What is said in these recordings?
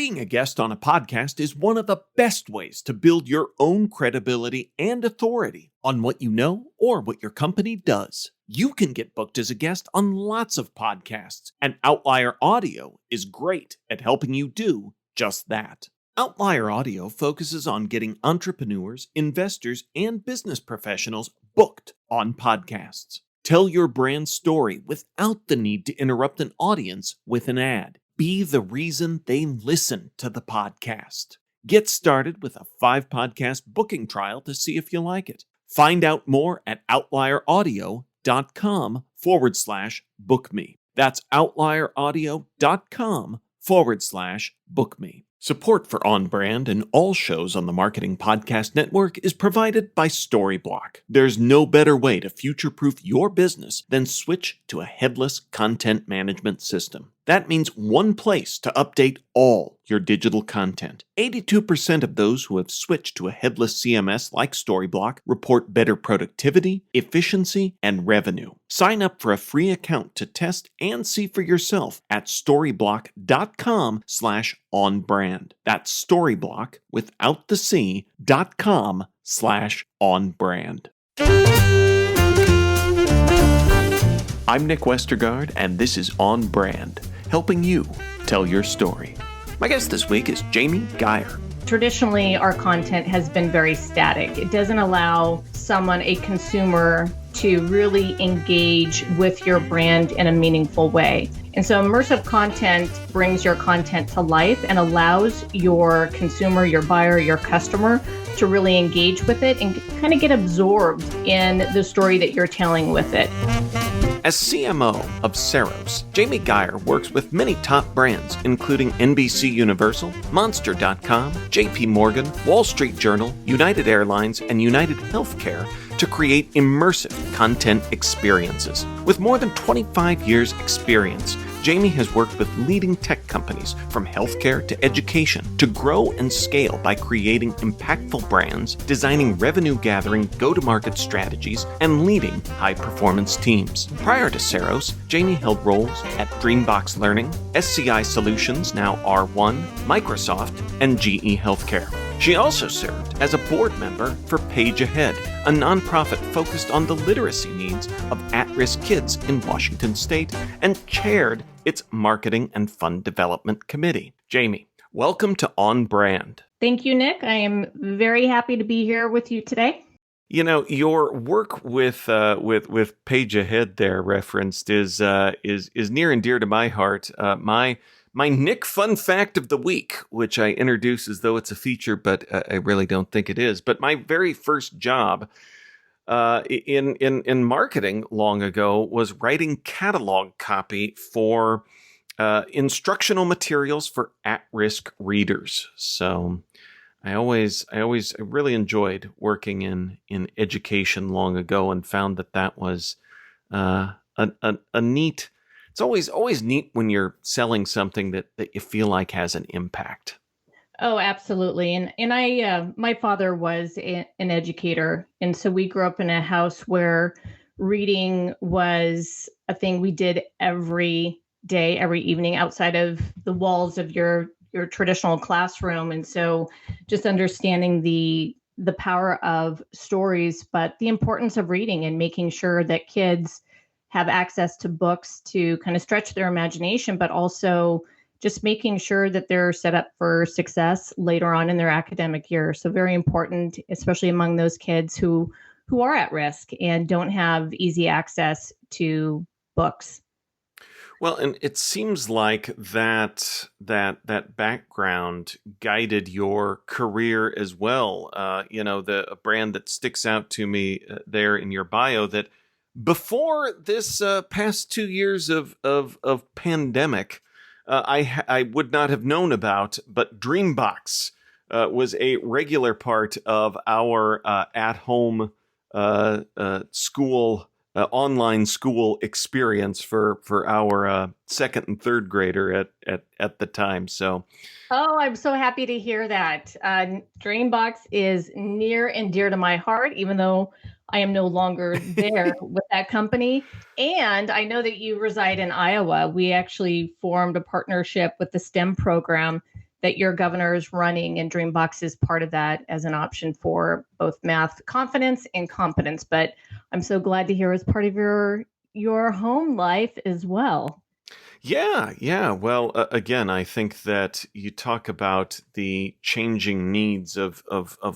Being a guest on a podcast is one of the best ways to build your own credibility and authority on what you know or what your company does. You can get booked as a guest on lots of podcasts, and Outlier Audio is great at helping you do just that. Outlier Audio focuses on getting entrepreneurs, investors, and business professionals booked on podcasts. Tell your brand story without the need to interrupt an audience with an ad. Be the reason they listen to the podcast. Get started with a 5-podcast booking trial to see if you like it. Find out more at outlieraudio.com/bookme. That's outlieraudio.com/bookme. Support for On Brand and all shows on the Marketing Podcast Network is provided by Storyblock. There's no better way to future-proof your business than switch to a headless content management system. That means one place to update all your digital content. 82% of those who have switched to a headless CMS like Storyblock report better productivity, efficiency, and revenue. Sign up for a free account to test and see for yourself at storyblock.com/onbrand. That's Storyblock without the C.com/onbrand. I'm Nick Westergaard, and this is On Brand, helping you tell your story. My guest this week is Jamie Gier. Traditionally, our content has been very static. It doesn't allow someone, a consumer, to really engage with your brand in a meaningful way. And so immersive content brings your content to life and allows your consumer, your buyer, your customer to really engage with it and kind of get absorbed in the story that you're telling with it. As CMO of Ceros, Jamie Gier works with many top brands, including NBC Universal, Monster.com, JP Morgan, Wall Street Journal, United Airlines, and United Healthcare to create immersive content experiences. With more than 25 years' experience, Jamie has worked with leading tech companies from healthcare to education to grow and scale by creating impactful brands, designing revenue-gathering go-to-market strategies, and leading high-performance teams. Prior to Ceros, Jamie held roles at DreamBox Learning, SCI Solutions, now R1, Microsoft, and GE Healthcare. She also served as a board member for Page Ahead, a nonprofit focused on the literacy needs of at-risk kids in Washington State, and chaired its Marketing and Fund Development Committee. Jamie, welcome to On Brand. Thank you, Nick. I am very happy to be here with you today. You know, your work with Page Ahead there referenced is near and dear to my heart. My Nick Fun Fact of the Week, which I introduce as though it's a feature, but I really don't think it is. But my very first job in marketing long ago was writing catalog copy for instructional materials for at-risk readers. So I really enjoyed working in education long ago, and found that was a neat. It's always neat when you're selling something that you feel like has an impact. Oh, absolutely. And I, my father was an educator. And so we grew up in a house where reading was a thing we did every day, every evening outside of the walls of your traditional classroom. And so just understanding the power of stories, but the importance of reading and making sure that kids have access to books to kind of stretch their imagination, but also just making sure that they're set up for success later on in their academic year. So very important, especially among those kids who are at risk and don't have easy access to books. Well, and it seems like that background guided your career as well. A brand that sticks out to me there in your bio that before this past 2 years of pandemic, I would not have known about, but DreamBox was a regular part of our at-home school, online school experience for our second and third grader at the time. So, oh, I'm so happy to hear that. DreamBox is near and dear to my heart, even though I am no longer there with that company. And I know that you reside in Iowa. We actually formed a partnership with the STEM program that your governor is running, and DreamBox is part of that as an option for both math confidence and competence. But I'm so glad to hear it's part of your home life as well. Yeah, yeah. Well, again, I think that you talk about the changing needs of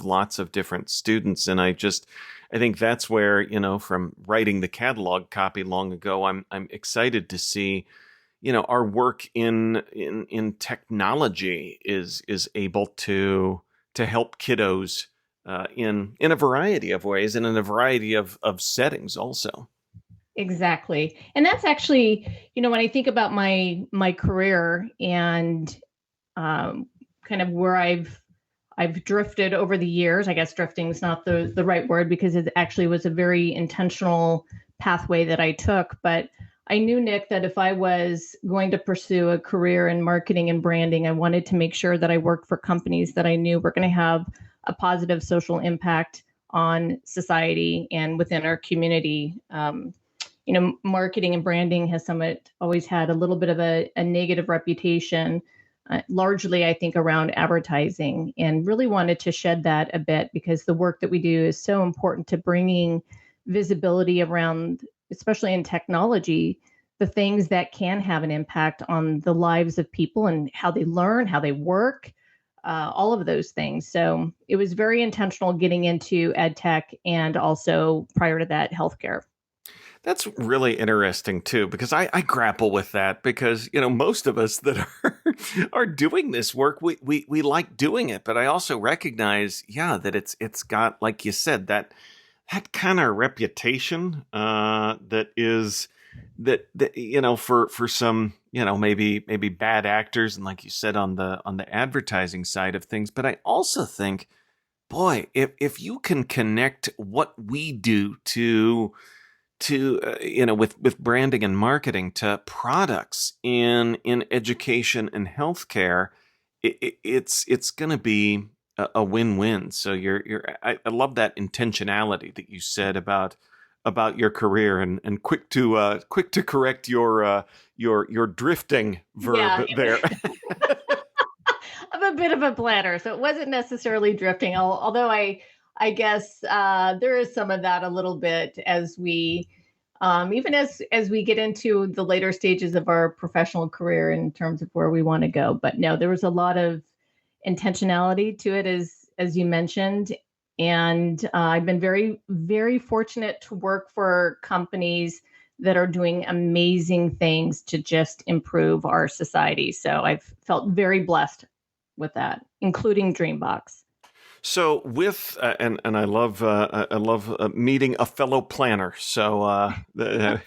lots of different students, and I think that's where, from writing the catalog copy long ago, I'm excited to see, our work in technology is able to help kiddos in a variety of ways and in a variety of settings also. Exactly. And that's actually, when I think about my career and kind of where I've drifted over the years. I guess drifting is not the right word, because it actually was a very intentional pathway that I took. But I knew, Nick, that if I was going to pursue a career in marketing and branding, I wanted to make sure that I worked for companies that I knew were going to have a positive social impact on society and within our community. Marketing and branding has somewhat always had a little bit of a negative reputation, largely, I think, around advertising, and really wanted to shed that a bit, because the work that we do is so important to bringing visibility around, especially in technology, the things that can have an impact on the lives of people and how they learn, how they work, all of those things. So it was very intentional getting into ed tech, and also prior to that, healthcare. That's really interesting too, because I grapple with that because, most of us that are doing this work, we like doing it, but I also recognize, yeah, that it's got, like you said, that kind of reputation that is that for some, maybe bad actors, and like you said, on the advertising side of things. But I also think, boy, if you can connect what we do to with branding and marketing to products in education and healthcare, it's going to be a win-win. So I love that intentionality that you said about your career, and quick to correct your drifting verb there. I'm a bit of a bladder, so it wasn't necessarily drifting. Although I guess there is some of that a little bit as we, even as we get into the later stages of our professional career in terms of where we want to go. But no, there was a lot of intentionality to it, as you mentioned, and I've been very, very fortunate to work for companies that are doing amazing things to just improve our society. So I've felt very blessed with that, including DreamBox. So with and I love meeting a fellow planner. So that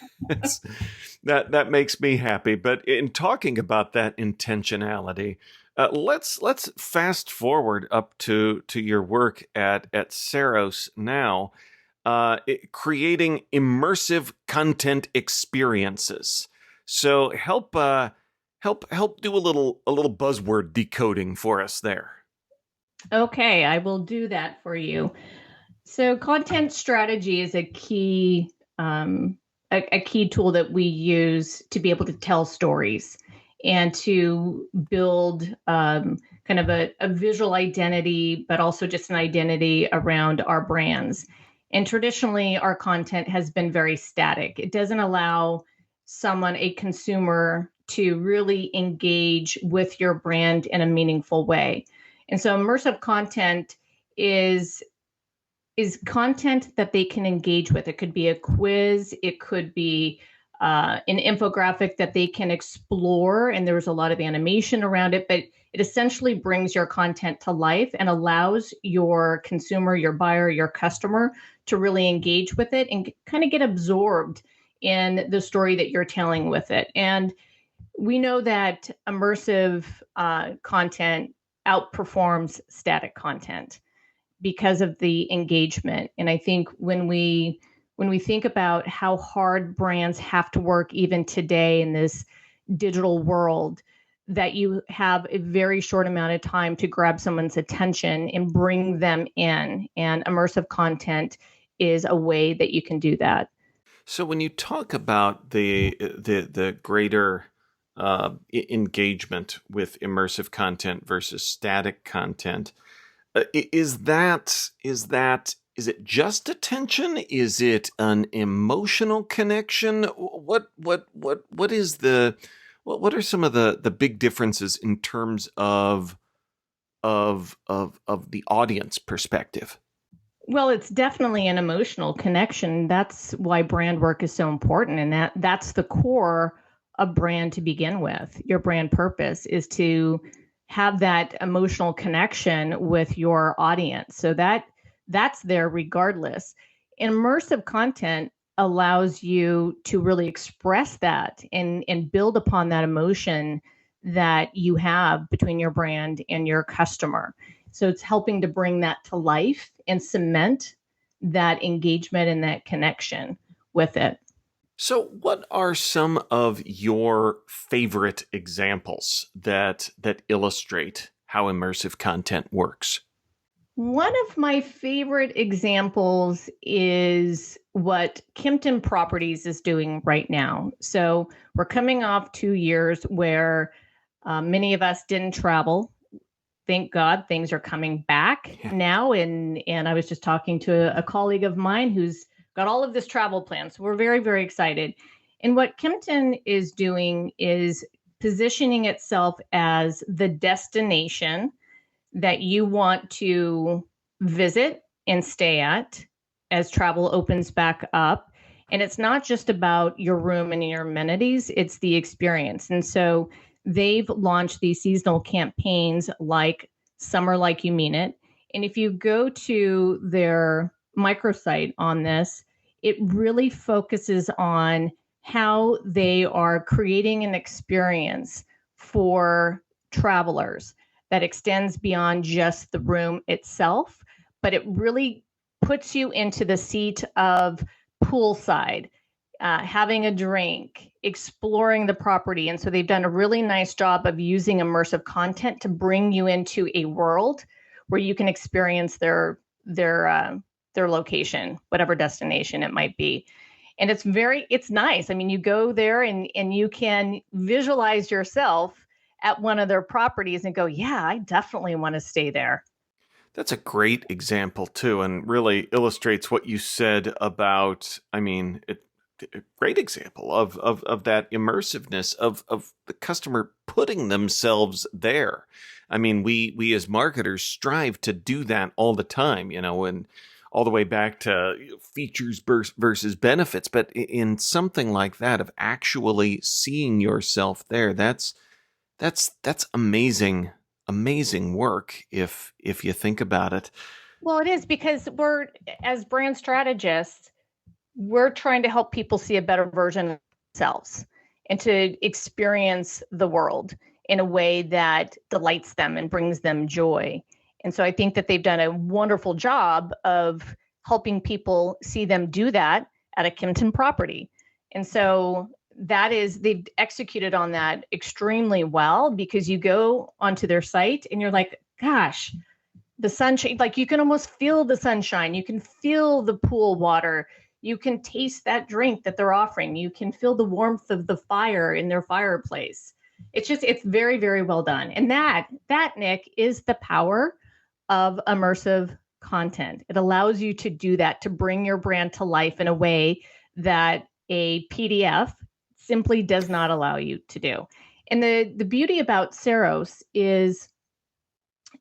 makes me happy. But in talking about that intentionality, let's fast forward up to your work at Ceros now, creating immersive content experiences. So help do a little buzzword decoding for us there. Okay, I will do that for you. So content strategy is a key a key tool that we use to be able to tell stories and to build kind of a visual identity, but also just an identity around our brands. And traditionally, our content has been very static. It doesn't allow someone, a consumer, to really engage with your brand in a meaningful way. And so immersive content is content that they can engage with. It could be a quiz, it could be an infographic that they can explore, and there's a lot of animation around it, but it essentially brings your content to life and allows your consumer, your buyer, your customer to really engage with it and kind of get absorbed in the story that you're telling with it. And we know that immersive content outperforms static content because of the engagement. And I think when we think about how hard brands have to work even today in this digital world, that you have a very short amount of time to grab someone's attention and bring them in. And immersive content is a way that you can do that. So when you talk about the greater engagement with immersive content versus static content. Is it just attention? Is it an emotional connection? What are some of the big differences in terms of the audience perspective? Well, it's definitely an emotional connection. That's why brand work is so important. And that's the core of brand to begin with. Your brand purpose is to have that emotional connection with your audience. So that's there regardless. Immersive content allows you to really express that and build upon that emotion that you have between your brand and your customer. So it's helping to bring that to life and cement that engagement and that connection with it. So, what are some of your favorite examples that illustrate how immersive content works? One of my favorite examples is what Kimpton Properties is doing right now. So we're coming off 2 years where many of us didn't travel. Thank God things are coming back now. And I was just talking to a colleague of mine who's got all of this travel planned. So we're very, very excited. And what Kimpton is doing is positioning itself as the destination that you want to visit and stay at as travel opens back up. And it's not just about your room and your amenities, it's the experience. And so they've launched these seasonal campaigns like Summer Like You Mean It. And if you go to their microsite on this, it really focuses on how they are creating an experience for travelers that extends beyond just the room itself, but it really puts you into the seat of poolside, having a drink, exploring the property. And so they've done a really nice job of using immersive content to bring you into a world where you can experience their location, whatever destination it might be. And it's nice. I mean, you go there and you can visualize yourself at one of their properties and go, yeah, I definitely want to stay there. That's a great example too, and really illustrates what you said about, a great example of that immersiveness of the customer putting themselves there. I mean, we as marketers strive to do that all the time, and all the way back to features versus benefits. But in something like that, of actually seeing yourself there, that's amazing work if you think about it. Well, it is, because we're, as brand strategists, we're trying to help people see a better version of themselves and to experience the world in a way that delights them and brings them joy. And so I think that they've done a wonderful job of helping people see them do that at a Kimpton property. And so they've executed on that extremely well, because you go onto their site and you're like, gosh, the sunshine, like you can almost feel the sunshine. You can feel the pool water. You can taste that drink that they're offering. You can feel the warmth of the fire in their fireplace. It's very, very well done. And that, Nick, is the power of immersive content. It allows you to do that, to bring your brand to life in a way that a PDF simply does not allow you to do. And the beauty about Ceros is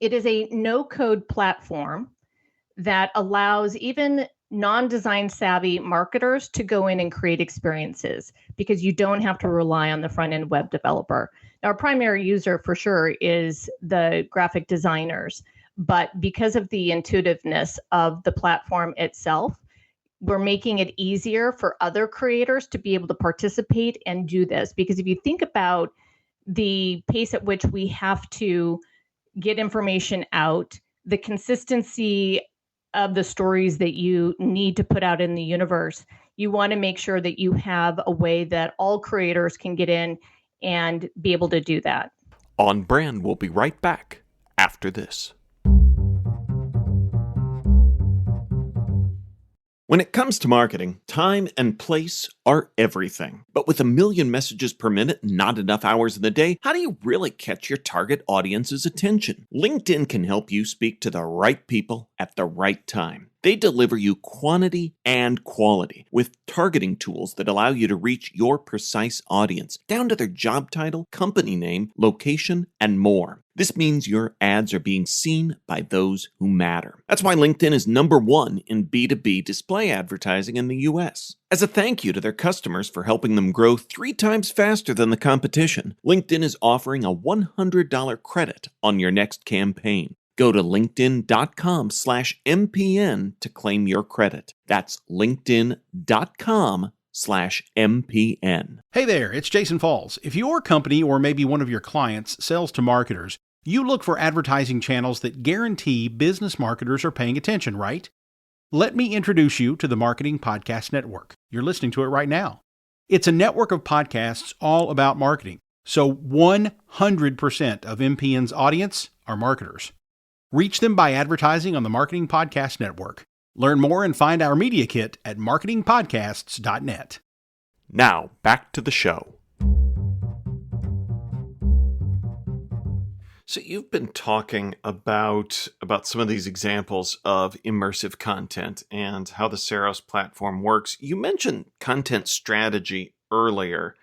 it is a no-code platform that allows even non-design savvy marketers to go in and create experiences, because you don't have to rely on the front-end web developer. Now, our primary user for sure is the graphic designers, but because of the intuitiveness of the platform itself, we're making it easier for other creators to be able to participate and do this. Because if you think about the pace at which we have to get information out, the consistency of the stories that you need to put out in the universe, you want to make sure that you have a way that all creators can get in and be able to do that. On Brand will be right back after this. When it comes to marketing, time and place are everything. But with a million messages per minute and not enough hours in the day, how do you really catch your target audience's attention? LinkedIn can help you speak to the right people at the right time. They deliver you quantity and quality with targeting tools that allow you to reach your precise audience, down to their job title, company name, location, and more. This means your ads are being seen by those who matter. That's why LinkedIn is #1 in B2B display advertising in the US. As a thank you to their customers for helping them grow 3 times faster than the competition, LinkedIn is offering a $100 credit on your next campaign. Go to linkedin.com/MPN to claim your credit. That's linkedin.com/MPN. Hey there, it's Jason Falls. If your company or maybe one of your clients sells to marketers, you look for advertising channels that guarantee business marketers are paying attention, right? Let me introduce you to the Marketing Podcast Network. You're listening to it right now. It's a network of podcasts all about marketing. So 100% of MPN's audience are marketers. Reach them by advertising on the Marketing Podcast Network. Learn more and find our media kit at marketingpodcasts.net. Now, back to the show. So you've been talking about some of these examples of immersive content and how the Ceros platform works. You mentioned content strategy earlier.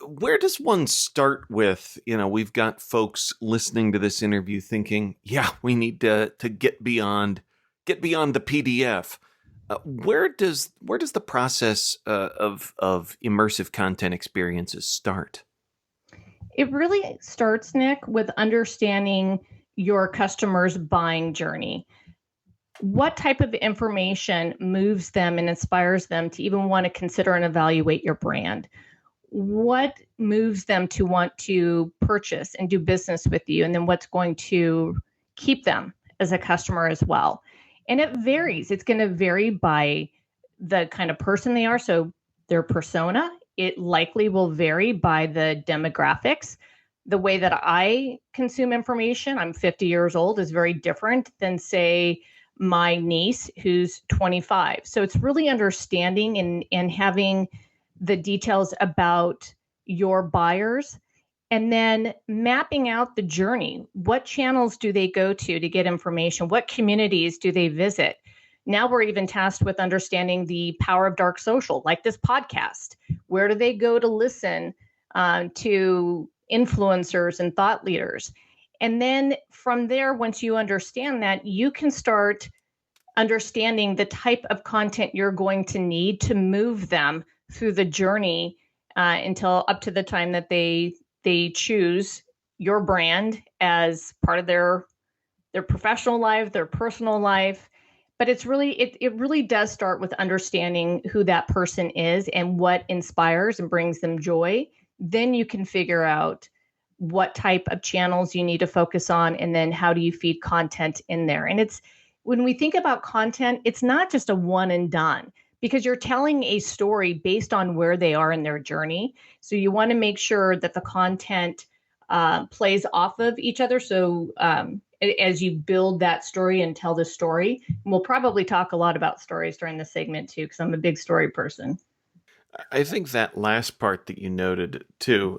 Where does one start with, we've got folks listening to this interview thinking, yeah, we need to get beyond the PDF. Where does the process of immersive content experiences start? It really starts, Nick, with understanding your customer's buying journey. What type of information moves them and inspires them to even want to consider and evaluate your brand? What moves them to want to purchase and do business with you? And then what's going to keep them as a customer as well? And it varies. It's going to vary by the kind of person they are. So their persona, it likely will vary by the demographics. The way that I consume information, I'm 50 years old, is very different than, say, my niece who's 25. So it's really understanding and having the details about your buyers, and then mapping out the journey. What channels do they go to get information? What communities do they visit? Now we're even tasked with understanding the power of dark social, like this podcast. Where do they go to listen to influencers and thought leaders? And then from there, once you understand that, you can start understanding the type of content you're going to need to move them through the journey until up to the time that they choose your brand as part of their professional life, their personal life. But it's really it really does start with understanding who that person is and what inspires and brings them joy. Then you can figure out what type of channels you need to focus on, and then how do you feed content in there. And it's when we think about content, it's not just a one and done, because you're telling a story based on where they are in their journey. So you want to make sure that the content plays off of each other. So as you build that story and tell the story, and we'll probably talk a lot about stories during this segment too, because I'm a big story person. I think that last part that you noted too,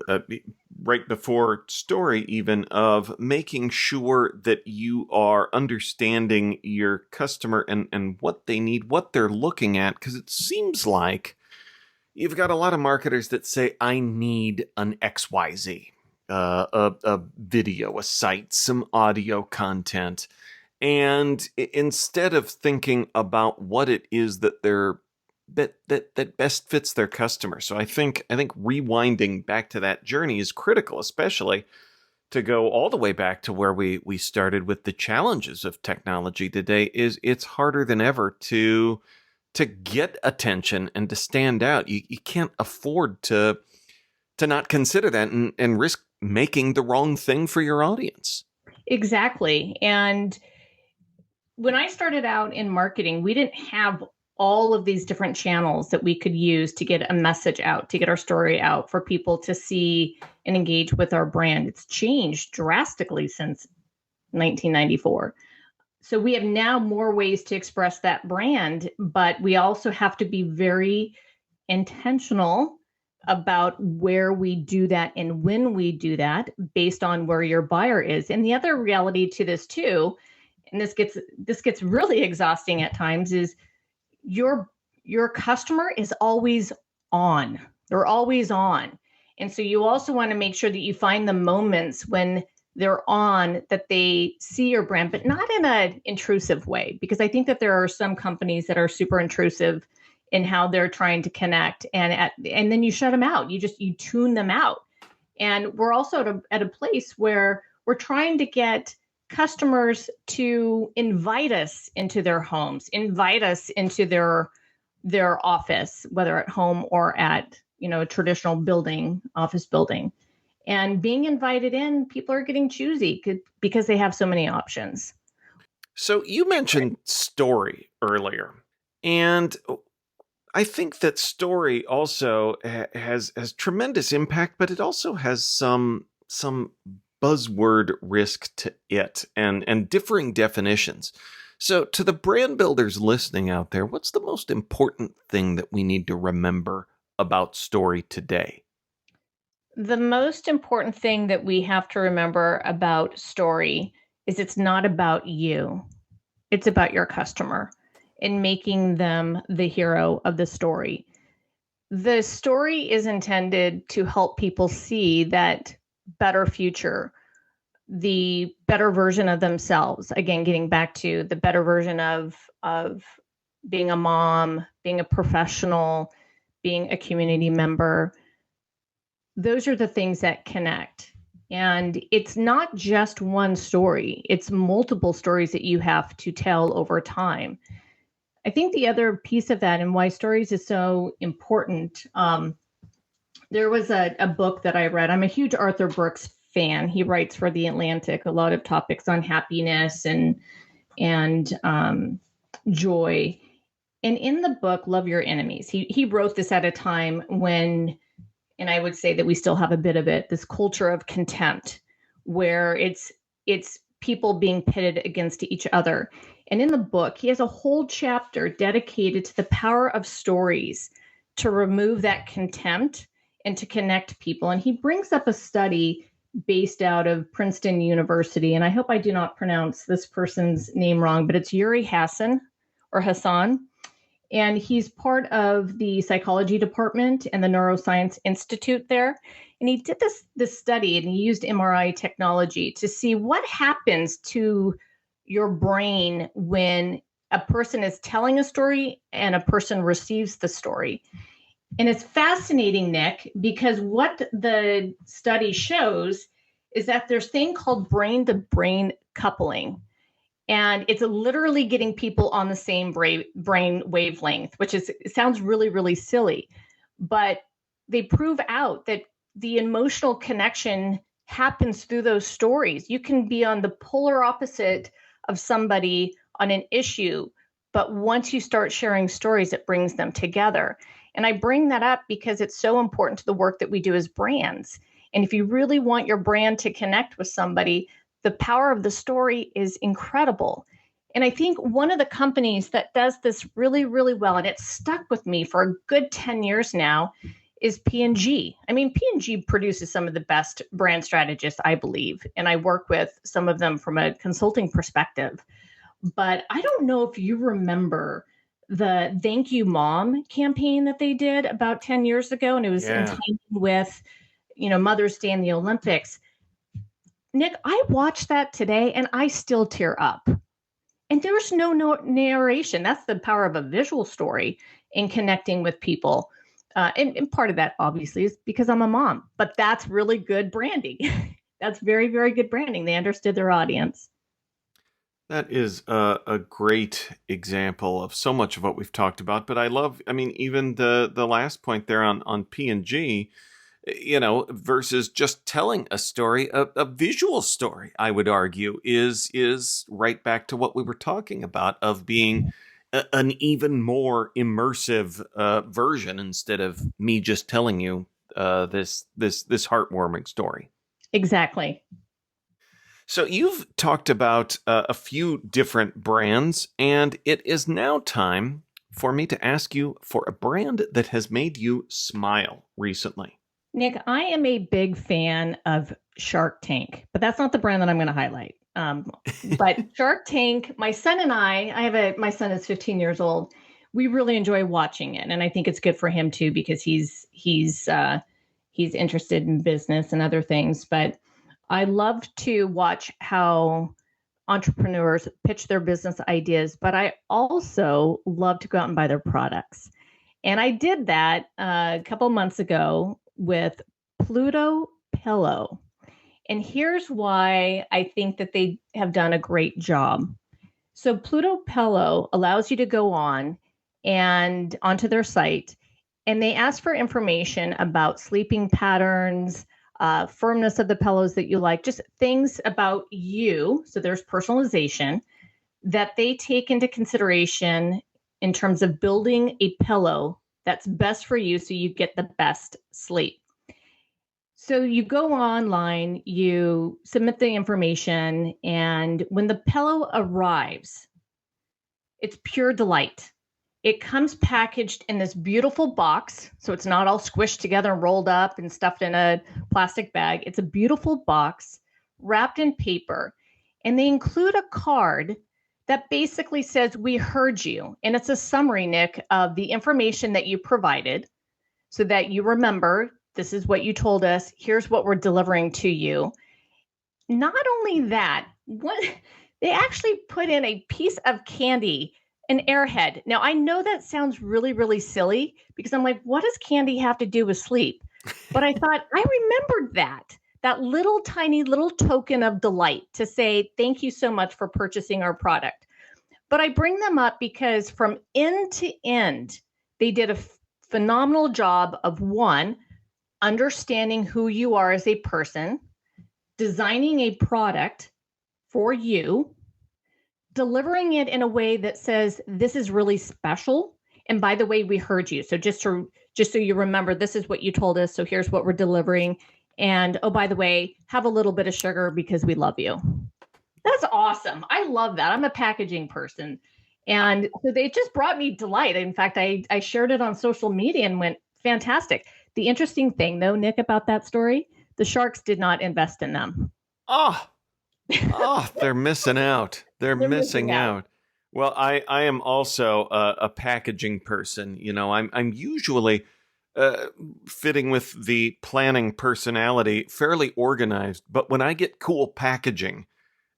right before story even, of making sure that you are understanding your customer and what they need, what they're looking at, because it seems like you've got a lot of marketers that say, I need an XYZ, a video, a site, some audio content. And instead of thinking about what it is that that best fits their customer. So I think rewinding back to that journey is critical, especially to go all the way back to where we started with the challenges of technology today. Is it's harder than ever to get attention and to stand out. You can't afford to not consider that and risk making the wrong thing for your audience. Exactly. And when I started out in marketing, we didn't have all of these different channels that we could use to get a message out, to get our story out for people to see and engage with our brand. It's changed drastically since 1994. So we have now more ways to express that brand, but we also have to be very intentional about where we do that and when we do that based on where your buyer is. And the other reality to this too, and this gets really exhausting at times, is your customer is always on. They're always on. And so you also want to make sure that you find the moments when they're on, that they see your brand, but not in an intrusive way, because I think that there are some companies that are super intrusive in how they're trying to connect, and then you shut them out. You tune them out. And we're also at a place where we're trying to get customers to invite us into their homes, invite us into their office, whether at home or at a traditional building, office building. And being invited in, people are getting choosy because they have so many options. So you mentioned story earlier, and I think that story also has tremendous impact, but it also has some buzzword risk to it, and differing definitions. So to the brand builders listening out there, what's the most important thing that we need to remember about story today? The most important thing that we have to remember about story is it's not about you. It's about your customer and making them the hero of the story. The story is intended to help people see that better future, the better version of themselves. Again, getting back to the better version of being a mom, being a professional, being a community member. Those are the things that connect. And it's not just one story, it's multiple stories that you have to tell over time. I think the other piece of that and why stories is so important, there was a book that I read. I'm a huge Arthur Brooks fan. He writes for The Atlantic, a lot of topics on happiness and joy. And in the book, Love Your Enemies, he wrote this at a time when, and I would say that we still have a bit of it, this culture of contempt, where it's people being pitted against each other. And in the book, he has a whole chapter dedicated to the power of stories to remove that contempt and to connect people. And he brings up a study based out of Princeton University. And I hope I do not pronounce this person's name wrong, but it's Yuri Hassan. And he's part of the psychology department and the neuroscience institute there. And he did this study, and he used MRI technology to see what happens to your brain when a person is telling a story and a person receives the story. And it's fascinating, Nick, because what the study shows is that there's a thing called brain-to-brain coupling. And it's literally getting people on the same brain wavelength, it sounds really, really silly. But they prove out that the emotional connection happens through those stories. You can be on the polar opposite of somebody on an issue, but once you start sharing stories, it brings them together. And I bring that up because it's so important to the work that we do as brands. And if you really want your brand to connect with somebody, the power of the story is incredible. And I think one of the companies that does this really, really well, and it's stuck with me for a good 10 years now, is P&G. I mean, P&G produces some of the best brand strategists, I believe, and I work with some of them from a consulting perspective. But I don't know if you remember the Thank You Mom campaign that they did about 10 years ago, and it was in time with, Mother's Day and the Olympics. Nick, I watched that today and I still tear up. And there's no narration. That's the power of a visual story in connecting with people. And part of that, obviously, is because I'm a mom. But that's really good branding. That's very, very good branding. They understood their audience. That is a great example of so much of what we've talked about. But even the last point there on P&G, versus just telling a story, a visual story, I would argue, is right back to what we were talking about of being an even more immersive version instead of me just telling you this heartwarming story. Exactly. So you've talked about a few different brands, and it is now time for me to ask you for a brand that has made you smile recently. Nick, I am a big fan of Shark Tank, but that's not the brand that I'm going to highlight. But Shark Tank, my son and my son is 15 years old. We really enjoy watching it, and I think it's good for him too because he's interested in business and other things. But I love to watch how entrepreneurs pitch their business ideas, but I also love to go out and buy their products. And I did that a couple months ago with Pluto Pillow. And here's why I think that they have done a great job. So Pluto Pillow allows you to go on and onto their site, and they ask for information about sleeping patterns, firmness of the pillows that you like, just things about you. So there's personalization that they take into consideration in terms of building a pillow that's best for you so you get the best sleep. So you go online, you submit the information, and when the pillow arrives, it's pure delight. It comes packaged in this beautiful box, so it's not all squished together and rolled up and stuffed in a plastic bag. It's a beautiful box wrapped in paper, and they include a card that basically says, "We heard you." And it's a summary, Nick, of the information that you provided so that you remember, this is what you told us. Here's what we're delivering to you. Not only that, they actually put in a piece of candy, an airhead. Now, I know that sounds really, really silly because I'm like, what does candy have to do with sleep? But I thought, I remembered that little tiny little token of delight to say, thank you so much for purchasing our product. But I bring them up because from end to end, they did a phenomenal job of one, understanding who you are as a person, designing a product for you, delivering it in a way that says, this is really special. And by the way, we heard you. So just so you remember, this is what you told us. So here's what we're delivering. And oh, by the way, have a little bit of sugar because we love you. That's awesome. I love that. I'm a packaging person. And so they just brought me delight. In fact, I shared it on social media and went, fantastic. The interesting thing, though, Nick, about that story, the sharks did not invest in them. They're missing out. They're missing out. Well, I am also a packaging person. You know, I'm usually fitting with the planning personality, fairly organized. But when I get cool packaging,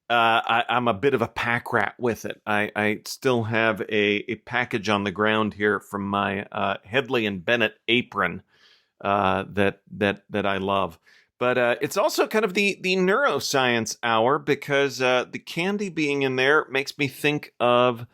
I'm a bit of a pack rat with it. I still have a package on the ground here from my Headley and Bennett apron that I love. But it's also kind of the neuroscience hour because the candy being in there makes me think of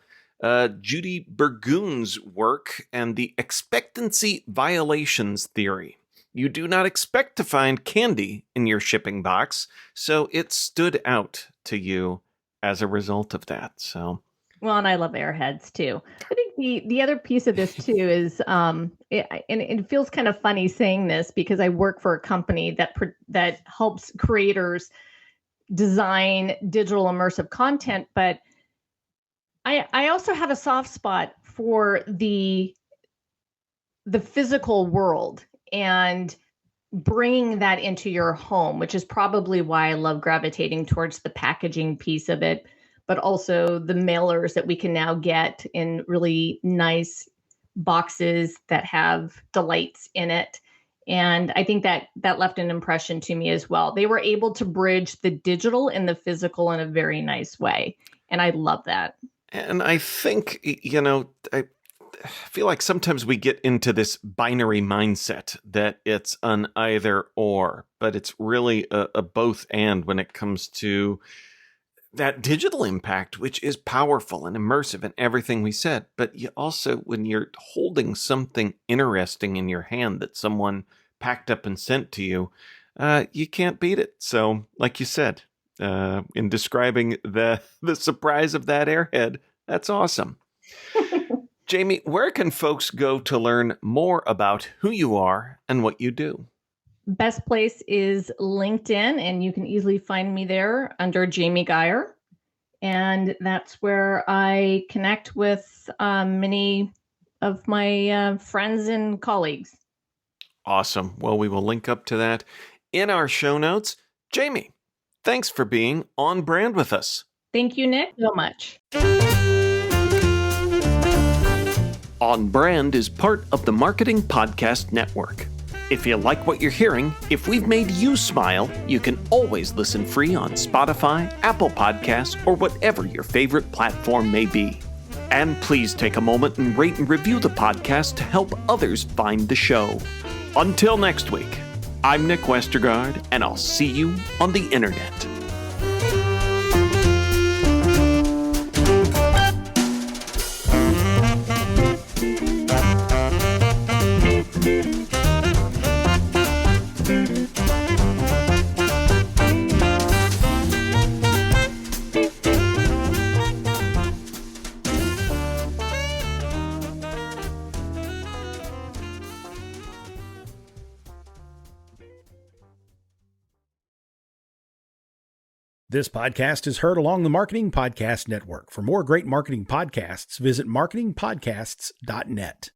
Judy Burgoon's work and the expectancy violations theory. You do not expect to find candy in your shipping box, so it stood out to you as a result of that. So, well, and I love airheads too. I think the other piece of this too is, it feels kind of funny saying this because I work for a company that helps creators design digital immersive content, but I also have a soft spot for the physical world and bringing that into your home, which is probably why I love gravitating towards the packaging piece of it, but also the mailers that we can now get in really nice boxes that have delights in it. And I think that left an impression to me as well. They were able to bridge the digital and the physical in a very nice way. And I love that. And I think, I feel like sometimes we get into this binary mindset that it's an either or, but it's really a both and when it comes to that digital impact, which is powerful and immersive and everything we said. But you also, when you're holding something interesting in your hand that someone packed up and sent to you, you can't beat it. So like you said, in describing the surprise of that airhead, that's awesome. Jamie, where can folks go to learn more about who you are and what you do? Best place is LinkedIn, and you can easily find me there under Jamie Gier. And that's where I connect with many of my friends and colleagues. Awesome. Well, we will link up to that in our show notes. Jamie, thanks for being on brand with us. Thank you, Nick, so much. On Brand is part of the Marketing Podcast Network. If you like what you're hearing, if we've made you smile, you can always listen free on Spotify, Apple Podcasts, or whatever your favorite platform may be. And please take a moment and rate and review the podcast to help others find the show. Until next week, I'm Nick Westergaard, and I'll see you on the internet. This podcast is heard along the Marketing Podcast Network. For more great marketing podcasts, visit marketingpodcasts.net.